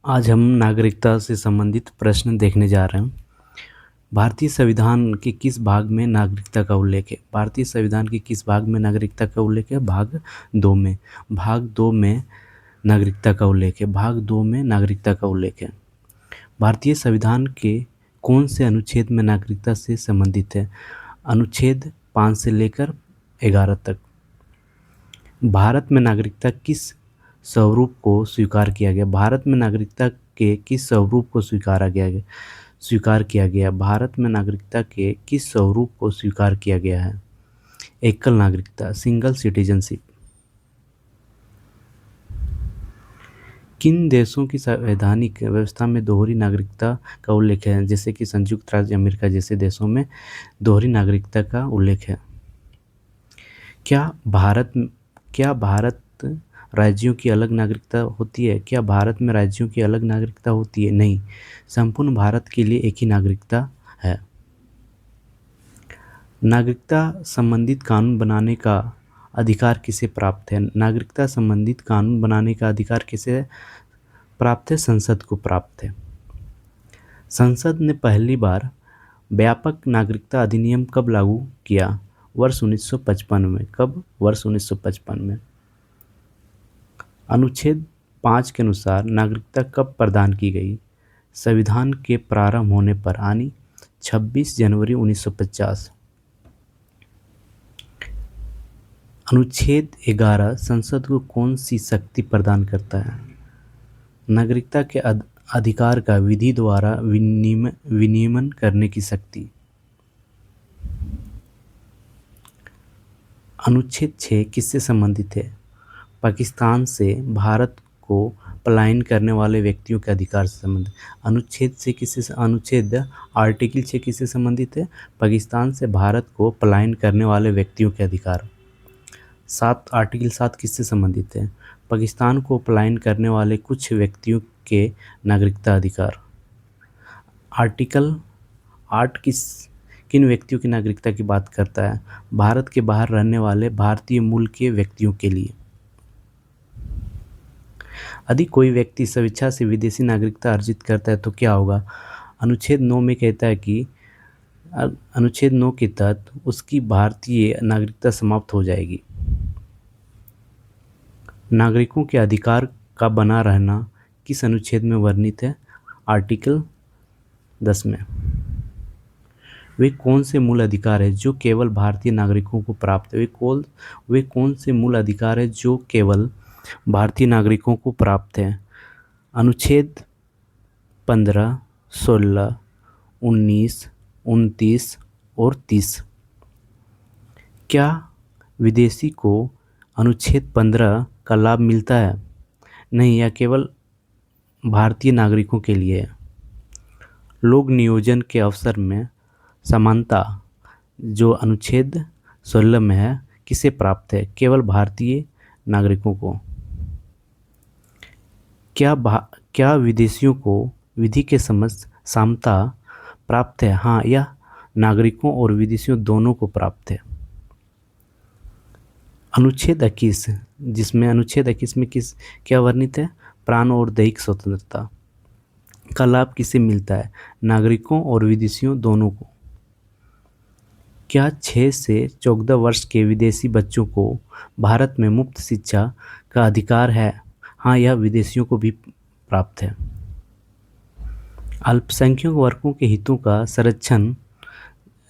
आज हम नागरिकता से संबंधित प्रश्न देखने जा रहे हैं। भारतीय संविधान के किस भाग में नागरिकता का उल्लेख है? भारतीय संविधान के किस भाग में नागरिकता का उल्लेख है? भाग 2 में। भाग 2 में नागरिकता का उल्लेख है। भाग 2 में नागरिकता का उल्लेख है। भारतीय संविधान के कौन से अनुच्छेद में नागरिकता से संबंधित है? अनुच्छेद 5 से लेकर 11 तक। भारत में नागरिकता किस स्वरूप को स्वीकार किया गया? भारत में नागरिकता के किस स्वरूप को स्वीकार किया गया? भारत में नागरिकता के किस स्वरूप को स्वीकार किया गया है? एकल नागरिकता, सिंगल सिटीजनशिप। किन देशों की संवैधानिक व्यवस्था में दोहरी नागरिकता का उल्लेख है? जैसे कि संयुक्त राज्य अमेरिका जैसे देशों में दोहरी नागरिकता का उल्लेख है। क्या भारत राज्यों की अलग नागरिकता होती है? क्या भारत में राज्यों की अलग नागरिकता होती है? नहीं, संपूर्ण भारत के लिए एक ही नागरिकता है। नागरिकता संबंधित कानून बनाने का अधिकार किसे प्राप्त है? नागरिकता संबंधित कानून बनाने का अधिकार किसे प्राप्त है? संसद को प्राप्त है। संसद ने पहली बार व्यापक नागरिकता अधिनियम कब लागू किया? वर्ष 1955 में। कब? वर्ष 1955 में। अनुच्छेद 5 के अनुसार नागरिकता कब प्रदान की गई? संविधान के प्रारंभ होने पर यानी 26 जनवरी 1950। अनुच्छेद 11 संसद को कौन सी शक्ति प्रदान करता है? नागरिकता के अधिकार का विधि द्वारा विनियमन करने की शक्ति। अनुच्छेद 6 किससे संबंधित है? पाकिस्तान से भारत को पलायन करने वाले व्यक्तियों के अधिकार से संबंधित। अनुच्छेद आर्टिकल 6 किससे संबंधित है? पाकिस्तान से भारत को पलायन करने वाले व्यक्तियों के अधिकार। आर्टिकल 7 किससे संबंधित है? पाकिस्तान को पलायन करने वाले कुछ व्यक्तियों के नागरिकता अधिकार। आर्टिकल 8 किन व्यक्तियों की नागरिकता की बात करता है? भारत के बाहर रहने वाले भारतीय मूल के व्यक्तियों के लिए। यदि कोई व्यक्ति स्वेच्छा से विदेशी नागरिकता अर्जित करता है तो क्या होगा? अनुच्छेद 9 में कहता है कि अनुच्छेद 9 के तहत उसकी भारतीय नागरिकता समाप्त हो जाएगी। नागरिकों के अधिकार का बना रहना किस अनुच्छेद में वर्णित है? आर्टिकल 10 में। वे कौन से मूल अधिकार है जो केवल भारतीय नागरिकों को प्राप्त है? वे कौन से मूल अधिकार है जो केवल भारतीय नागरिकों को प्राप्त है? अनुच्छेद 15, 16, 19, 29 और 30। क्या विदेशी को अनुच्छेद 15 का लाभ मिलता है? नहीं, यह केवल भारतीय नागरिकों के लिए है। लोक नियोजन के अवसर में समानता जो अनुच्छेद 16 में है किसे प्राप्त है? केवल भारतीय नागरिकों को। क्या विदेशियों को विधि के समक्ष समता प्राप्त है? हाँ, यह नागरिकों और विदेशियों दोनों को प्राप्त है। अनुच्छेद 21 में क्या वर्णित है? प्राण और दैहिक स्वतंत्रता का लाभ किसे मिलता है? नागरिकों और विदेशियों दोनों को। क्या 6 से 14 वर्ष के विदेशी बच्चों को भारत में मुफ्त शिक्षा का अधिकार है? हाँ, यह विदेशियों को भी प्राप्त है। अल्पसंख्यक वर्गों के हितों का संरक्षण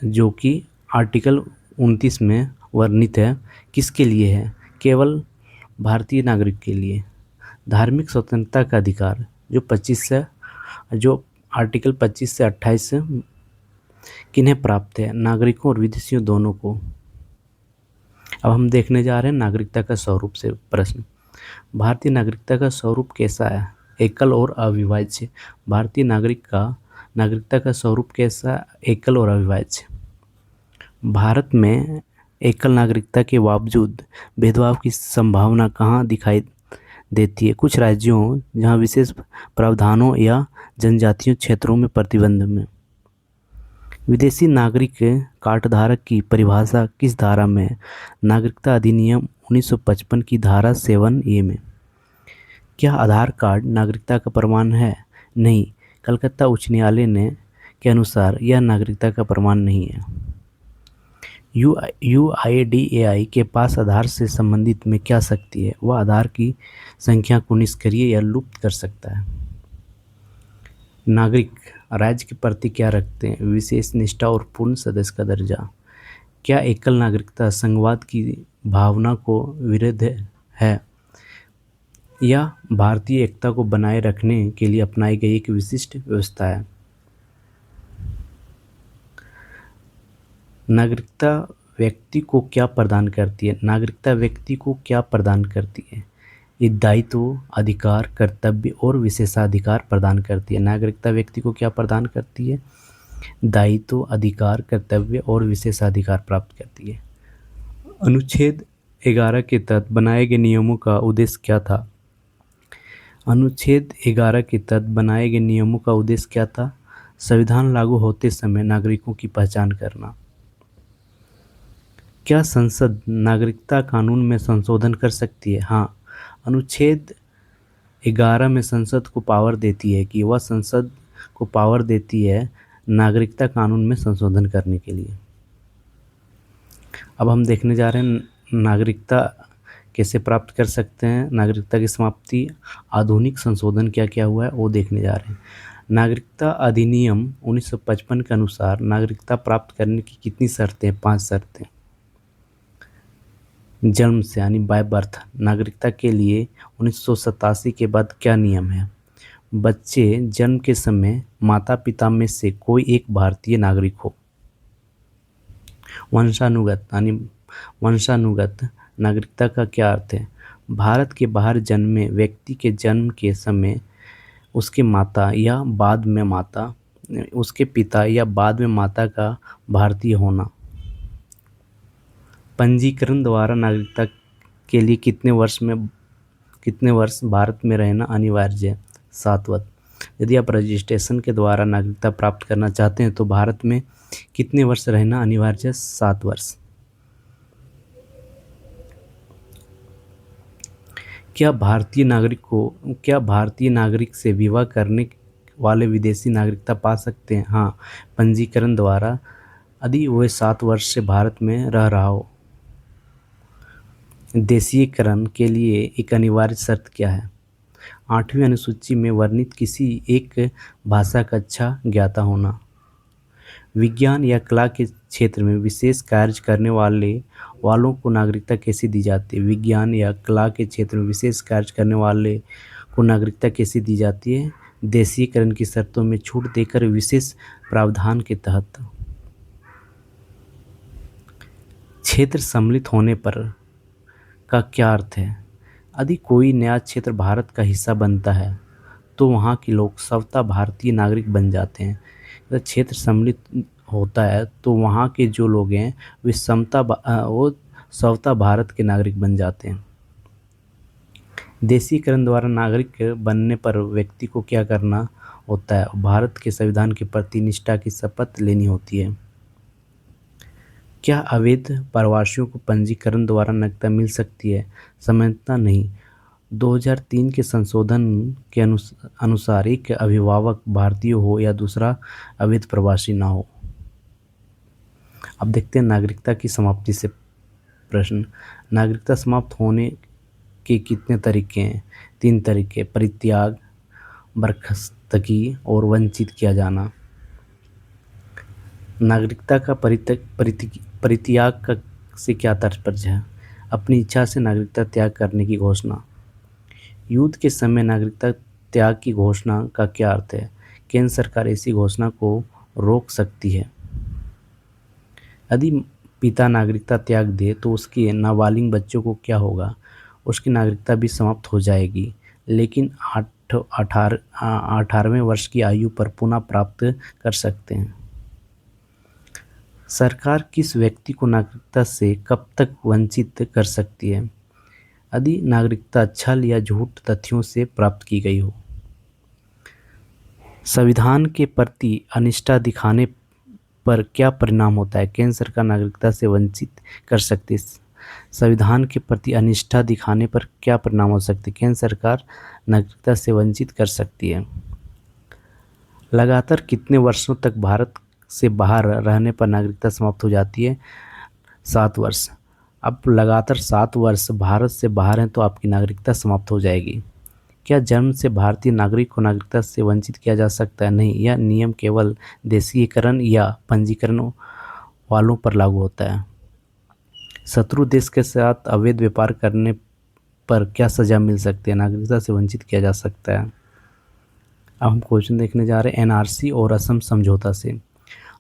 जो कि आर्टिकल 29 में वर्णित है किसके लिए है? केवल भारतीय नागरिक के लिए। धार्मिक स्वतंत्रता का अधिकार जो आर्टिकल 25 से 28 किन्हें प्राप्त है? नागरिकों और विदेशियों दोनों को। अब हम देखने जा रहे हैं नागरिकता का स्वरूप से प्रश्न। भारतीय नागरिकता का स्वरूप कैसा है? एकल और अविभाज्य। भारतीय नागरिकता का स्वरूप कैसा? एकल और अविभाज्य। भारत में एकल नागरिकता के बावजूद भेदभाव की संभावना कहाँ दिखाई देती है? कुछ राज्यों जहाँ विशेष प्रावधानों या जनजातीय क्षेत्रों में प्रतिबंध में। विदेशी नागरिक कार्डधारक की परिभाषा किस धारा में है? नागरिकता अधिनियम 1955 की धारा 7A में। क्या आधार कार्ड नागरिकता का प्रमाण है? नहीं, कलकत्ता उच्च न्यायालय ने के अनुसार यह नागरिकता का प्रमाण नहीं है। यूआईडीएआई के पास आधार से संबंधित में क्या शक्ति है? वह आधार की संख्या को निष्क्रिय या लुप्त कर सकता है। नागरिक राज्य के प्रति क्या रखते हैं? विशेष निष्ठा और पूर्ण सदस्य का दर्जा। क्या एकल नागरिकता संघवाद की भावना को विरुद्ध है या भारतीय एकता को बनाए रखने के लिए अपनाई गई एक विशिष्ट व्यवस्था है? नागरिकता व्यक्ति को क्या प्रदान करती है? नागरिकता व्यक्ति को क्या प्रदान करती है? ये दायित्व, अधिकार, कर्तव्य और विशेषाधिकार प्रदान करती है। नागरिकता व्यक्ति को क्या प्रदान करती है? दायित्व, अधिकार, कर्तव्य और विशेषाधिकार प्राप्त करती है। अनुच्छेद 11 के तहत बनाए गए नियमों का उद्देश्य क्या था? अनुच्छेद 11 के तहत बनाए गए नियमों का उद्देश्य क्या था? संविधान लागू होते समय नागरिकों की पहचान करना। क्या संसद नागरिकता कानून में संशोधन कर सकती है? हाँ, अनुच्छेद 11 में संसद को पावर देती है कि वह संसद को पावर देती है नागरिकता कानून में संशोधन करने के लिए। अब हम देखने जा रहे हैं नागरिकता कैसे प्राप्त कर सकते हैं, नागरिकता की समाप्ति, आधुनिक संशोधन क्या क्या हुआ है वो देखने जा रहे हैं। नागरिकता अधिनियम 1955 के अनुसार नागरिकता प्राप्त करने की कितनी शर्तें? 5 शर्तें। जन्म से यानी बाय बर्थ नागरिकता के लिए 1987 के बाद क्या नियम है? बच्चे जन्म के समय माता पिता में से कोई एक भारतीय नागरिक हो। वंशानुगत यानी वंशानुगत नागरिकता का क्या अर्थ है? भारत के बाहर जन्मे व्यक्ति के जन्म के समय उसके माता या बाद में माता उसके पिता या बाद में माता का भारतीय होना। पंजीकरण द्वारा नागरिकता के लिए कितने वर्ष भारत में रहना अनिवार्य है? 7 वर्ष। यदि आप रजिस्ट्रेशन के द्वारा नागरिकता प्राप्त करना चाहते हैं तो भारत में कितने वर्ष रहना अनिवार्य है? 7 वर्ष। क्या भारतीय नागरिक से विवाह करने वाले विदेशी नागरिकता पा सकते हैं? हाँ, पंजीकरण द्वारा, यदि वह 7 वर्ष से भारत में रह रहा हो। देशीयकरण के लिए एक अनिवार्य शर्त क्या है? 8वीं अनुसूची में वर्णित किसी एक भाषा का अच्छा ज्ञाता होना। विज्ञान या कला के क्षेत्र में विशेष कार्य करने वालों को नागरिकता कैसे दी जाती है? विज्ञान या कला के क्षेत्र में विशेष कार्य करने वाले को नागरिकता कैसे दी जाती है? देशीयकरण की शर्तों में छूट देकर विशेष प्रावधान के तहत। क्षेत्र सम्मिलित होने पर का क्या अर्थ है? यदि कोई नया क्षेत्र भारत का हिस्सा बनता है तो वहाँ के लोग स्वतः भारतीय नागरिक बन जाते हैं। यदि क्षेत्र सम्मिलित होता है तो वहाँ के जो लोग हैं वे स्वतः भारत के नागरिक बन जाते हैं। देशीकरण द्वारा नागरिक बनने पर व्यक्ति को क्या करना होता है? भारत के संविधान के प्रति निष्ठा की शपथ लेनी होती है। क्या अवैध प्रवासियों को पंजीकरण द्वारा नागरिकता मिल सकती है? सामान्यतः नहीं। 2003 के संशोधन के अनुसार एक अभिभावक भारतीय हो या दूसरा अवैध प्रवासी ना हो। अब देखते हैं नागरिकता की समाप्ति से प्रश्न। नागरिकता समाप्त होने के कितने तरीके हैं? 3 तरीके: परित्याग, बर्खास्तगी और वंचित किया जाना। नागरिकता का परित्याग का से क्या तात्पर्य है? अपनी इच्छा से नागरिकता त्याग करने की घोषणा। युद्ध के समय नागरिकता त्याग की घोषणा का क्या अर्थ है? केंद्र सरकार ऐसी घोषणा को रोक सकती है। यदि पिता नागरिकता त्याग दे तो उसके नाबालिग बच्चों को क्या होगा? उसकी नागरिकता भी समाप्त हो जाएगी, लेकिन 18वें वर्ष की आयु पर पुनः प्राप्त कर सकते हैं। सरकार किस व्यक्ति को नागरिकता से कब तक वंचित कर सकती है? यदि नागरिकता छल या झूठ तथ्यों से प्राप्त की गई हो। संविधान के प्रति अनिष्ठा दिखाने पर क्या परिणाम होता है? केंद्र सरकार नागरिकता से वंचित कर सकती है। संविधान के प्रति अनिष्ठा दिखाने पर क्या परिणाम हो सकते हैं? केंद्र सरकार नागरिकता से वंचित कर सकती है। लगातार कितने वर्षों तक भारत से बाहर रहने पर नागरिकता समाप्त हो जाती है? 7 वर्ष। अब लगातार 7 वर्ष भारत से बाहर हैं तो आपकी नागरिकता समाप्त हो जाएगी। क्या जन्म से भारतीय नागरिक को नागरिकता से वंचित किया जा सकता है? नहीं, यह नियम केवल देशीयकरण या पंजीकरण वालों पर लागू होता है। शत्रु देश के साथ अवैध व्यापार करने पर क्या सज़ा मिल सकती है? नागरिकता से वंचित किया जा सकता है। अब हम क्वेश्चन देखने जा रहे हैं एनआरसी और असम समझौता से।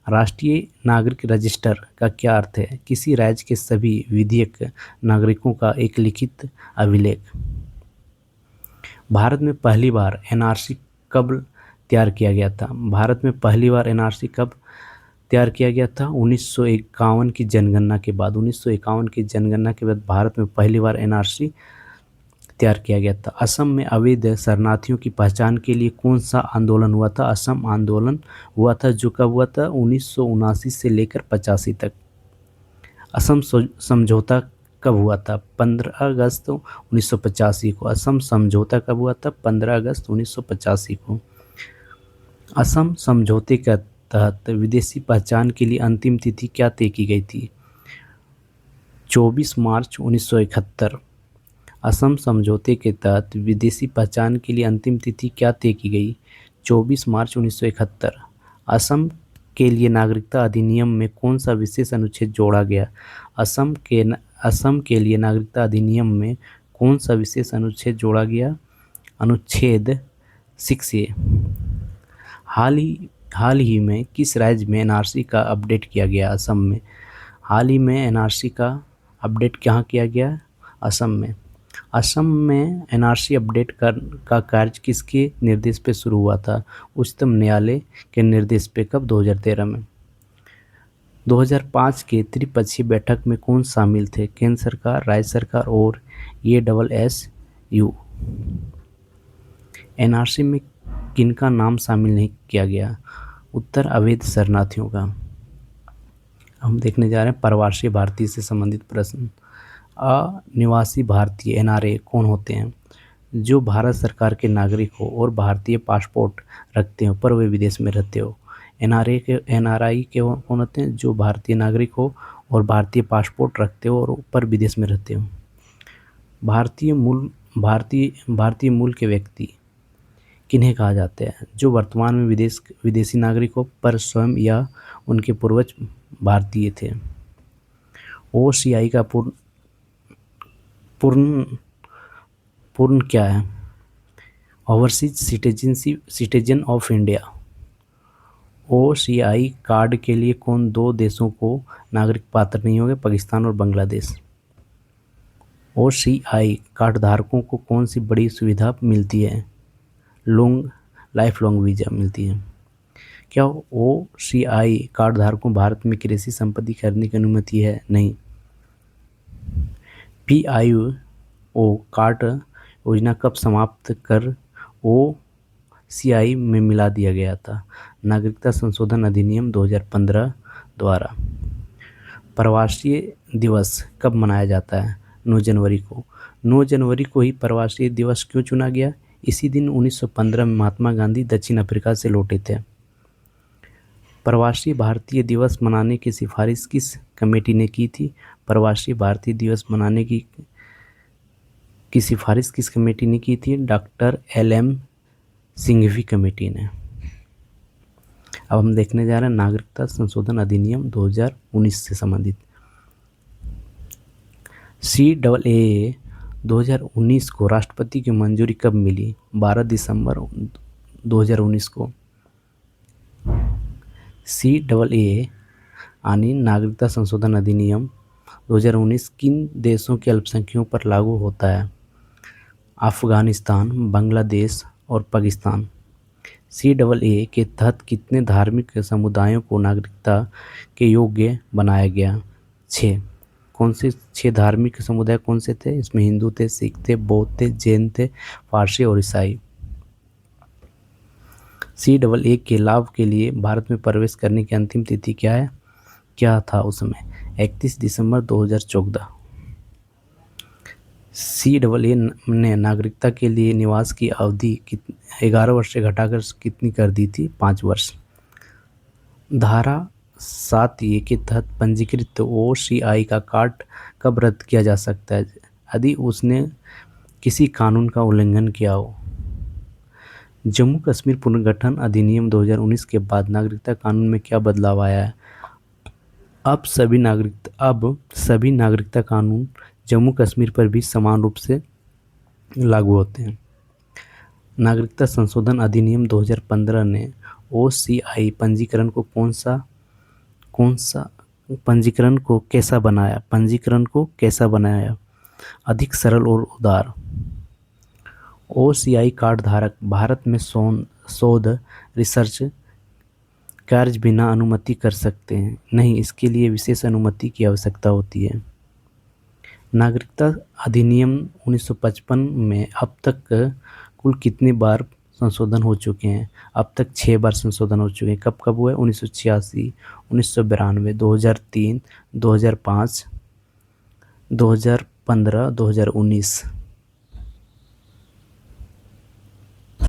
राष्ट्रीय नागरिक रजिस्टर का क्या अर्थ है? किसी राज्य के सभी विधिक नागरिकों का एक लिखित अभिलेख। भारत में पहली बार एनआरसी कब तैयार किया गया था? भारत में पहली बार एनआरसी कब तैयार किया गया था? 1951 की जनगणना के बाद। 1951 की जनगणना के बाद भारत में पहली बार एनआरसी तैयार किया गया था। असम में अवैध शरणार्थियों की पहचान के लिए कौन सा आंदोलन हुआ था? असम आंदोलन हुआ था, जो कब हुआ था? 1979 से लेकर 85 तक। असम समझौता कब हुआ था? 15 अगस्त 1985 को। असम समझौता कब हुआ था? 15 अगस्त 1985 को। असम समझौते के तहत विदेशी पहचान के लिए अंतिम तिथि क्या तय की गई थी? 24 मार्च 1971। असम समझौते के तहत विदेशी पहचान के लिए अंतिम तिथि क्या तय की गई? 24 मार्च 1971। असम के लिए नागरिकता अधिनियम में कौन सा विशेष अनुच्छेद जोड़ा गया? असम के लिए नागरिकता अधिनियम में कौन सा विशेष अनुच्छेद जोड़ा गया? अनुच्छेद 6A। हाल ही में किस राज्य में एनआरसी का अपडेट किया गया? असम में। हाल ही में एनआरसी का अपडेट कहाँ किया गया? असम में। असम में एनआरसी अपडेट का कार्य किसके निर्देश पे शुरू हुआ था? उच्चतम न्यायालय के निर्देश पे। कब? 2013 में। 2005 के त्रिपक्षीय बैठक में कौन शामिल थे? केंद्र सरकार, राज्य सरकार और ASSU। एनआरसी में किनका नाम शामिल नहीं किया गया? उत्तर, अवैध शरणार्थियों का। हम देखने जा रहे हैं प्रवासी भारतीय से संबंधित प्रश्न। अनिवासी भारतीय NRA कौन होते हैं? जो भारत सरकार के नागरिक हो और भारतीय पासपोर्ट रखते हो पर वे विदेश में रहते हो। NRI के कौन होते हैं? जो भारतीय नागरिक हो और भारतीय पासपोर्ट रखते हो और पर विदेश में रहते हो। भारतीय मूल के व्यक्ति किन्हें कहा जाता है? जो वर्तमान में विदेशी नागरिक हो पर स्वयं या उनके पूर्वज भारतीय थे। OCI का पूर्ण क्या है? Overseas citizen of India. OCI card के लिए कौन 2 देशों को नागरिक पात्र नहीं होंगे? पाकिस्तान और बांग्लादेश। OCI कार्ड धारकों को कौन सी बड़ी सुविधा मिलती है? लाइफ लॉन्ग वीज़ा मिलती है। क्या OCI कार्ड धारकों भारत में कृषि संपत्ति खरीदने की अनुमति है? नहीं। PIO कार्ड योजना कब समाप्त कर OCI में मिला दिया गया था? नागरिकता संशोधन अधिनियम 2015 द्वारा। प्रवासी दिवस कब मनाया जाता है? 9 जनवरी को। 9 जनवरी को ही प्रवासी दिवस क्यों चुना गया? इसी दिन 1915 में महात्मा गांधी दक्षिण अफ्रीका से लौटे थे। प्रवासी भारतीय दिवस मनाने की सिफारिश किस कमेटी ने की थी? प्रवासी भारतीय दिवस मनाने की सिफारिश किस कमेटी ने की थी? डॉक्टर LM सिंघवी कमेटी ने। अब हम देखने जा रहे हैं नागरिकता संशोधन अधिनियम 2019 से संबंधित। CAA 2019 को राष्ट्रपति की मंजूरी कब मिली? 12 दिसंबर 2019 को। CAA यानी नागरिकता संशोधन अधिनियम 2019 किन देशों के अल्पसंख्यकों पर लागू होता है? अफगानिस्तान, बांग्लादेश और पाकिस्तान। CAA के तहत कितने धार्मिक समुदायों को नागरिकता के योग्य बनाया गया? 6। कौन से 6 धार्मिक समुदाय कौन से थे? इसमें हिंदू थे, सिख थे, बौद्ध थे, जैन थे, पारसी और ईसाई। CAA के लाभ के लिए भारत में प्रवेश करने की अंतिम तिथि क्या था उस समय? 31 दिसंबर 2014। CAA ने नागरिकता के लिए निवास की अवधि 11 वर्ष से घटाकर कितनी कर दी थी? 5 वर्ष। धारा 7A के तहत पंजीकृत OCI का कार्ड कब रद्द किया जा सकता है? यदि उसने किसी कानून का उल्लंघन किया हो। जम्मू कश्मीर पुनर्गठन अधिनियम 2019 के बाद नागरिकता कानून में क्या बदलाव आया है? अब सभी नागरिकता कानून जम्मू कश्मीर पर भी समान रूप से लागू होते हैं। नागरिकता संशोधन अधिनियम 2015 ने OCI पंजीकरण को कैसा बनाया? अधिक सरल और उदार। OCI कार्ड धारक भारत में शोध रिसर्च कार्य बिना अनुमति कर सकते हैं नहीं, इसके लिए विशेष अनुमति की आवश्यकता होती है। नागरिकता अधिनियम 1955 में अब तक कुल कितनी बार संशोधन हो चुके हैं? अब तक 6 बार संशोधन हो चुके हैं। कब कब हुए? 1986, 1992, 2003, 2005, 2015, 2019।